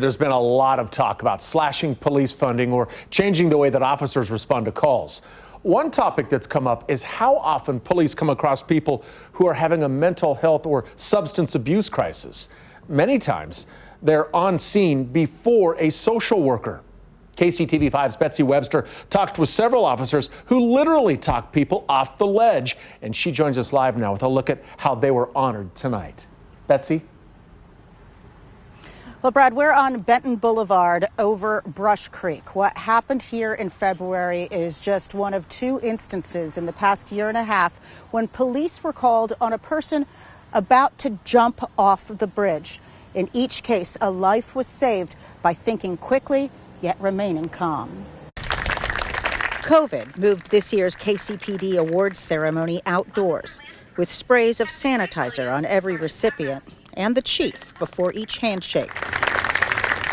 There's been a lot of talk about slashing police funding or changing the way that officers respond to calls. One topic that's come up is how often police come across people who are having a mental health or substance abuse crisis. Many times, they're on scene before a social worker. KCTV5's Betsy Webster talked with several officers who literally talk people off the ledge, and she joins us live now with a look at how they were honored tonight. Betsy? Well, Brad, we're on Benton Boulevard over Brush Creek. What happened here in February is just one of two instances in the past year and a half when police were called on a person about to jump off the bridge. In each case, a life was saved by thinking quickly, yet remaining calm. COVID moved this year's KCPD awards ceremony outdoors, with sprays of sanitizer on every recipient and the chief before each handshake.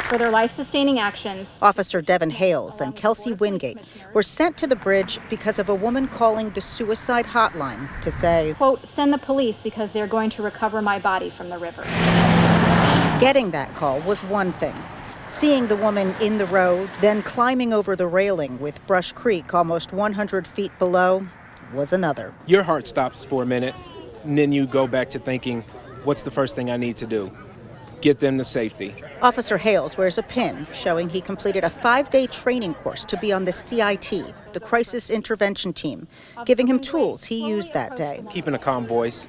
For their life-sustaining actions, Officer Devin Hales and Kelsey Wingate were sent to the bridge because of a woman calling the suicide hotline to say, quote, send the police because they're going to recover my body from the river. Getting that call was one thing. Seeing the woman in the road, then climbing over the railing with Brush Creek almost 100 feet below was another. Your heart stops for a minute, and then you go back to thinking, what's the first thing I need to do? Get them to safety. Officer Hales wears a pin showing he completed a 5-day training course to be on the CIT, the Crisis Intervention Team, giving him tools he used that day. Keeping a calm voice,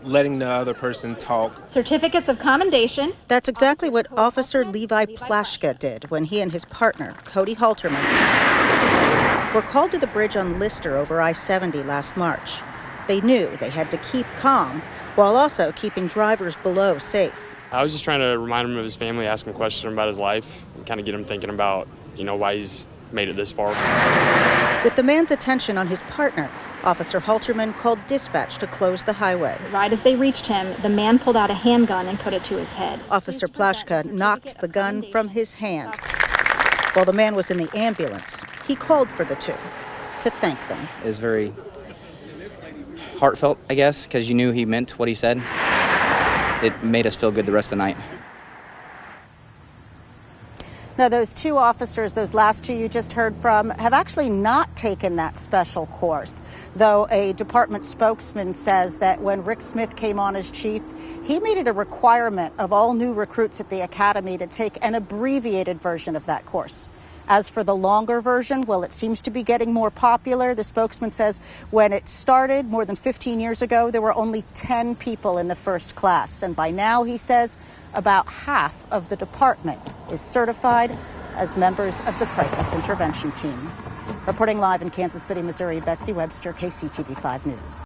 letting the other person talk. Certificates of commendation. That's exactly what Officer Levi Plashka did when he and his partner, Cody Halterman, were called to the bridge on Lister over I-70 last March. They knew they had to keep calm while also keeping drivers below safe. I was just trying to remind him of his family, ask him questions about his life, and kind of get him thinking about, why he's made it this far. With the man's attention on his partner, Officer Halterman called dispatch to close the highway. Right as they reached him, the man pulled out a handgun and put it to his head. Officer Plashka knocked the gun from his hand. While the man was in the ambulance, he called for the two to thank them. It was very heartfelt, I guess, because you knew he meant what he said. It made us feel good the rest of the night. Now, those two officers, those last two you just heard from, have actually not taken that special course, though a department spokesman says that when Rick Smith came on as chief, he made it a requirement of all new recruits at the academy to take an abbreviated version of that course. As for the longer version, well, it seems to be getting more popular. The spokesman says when it started more than 15 years ago, there were only 10 people in the first class. And by now, he says, about half of the department is certified as members of the Crisis Intervention Team. Reporting live in Kansas City, Missouri, Betsy Webster, KCTV5 News.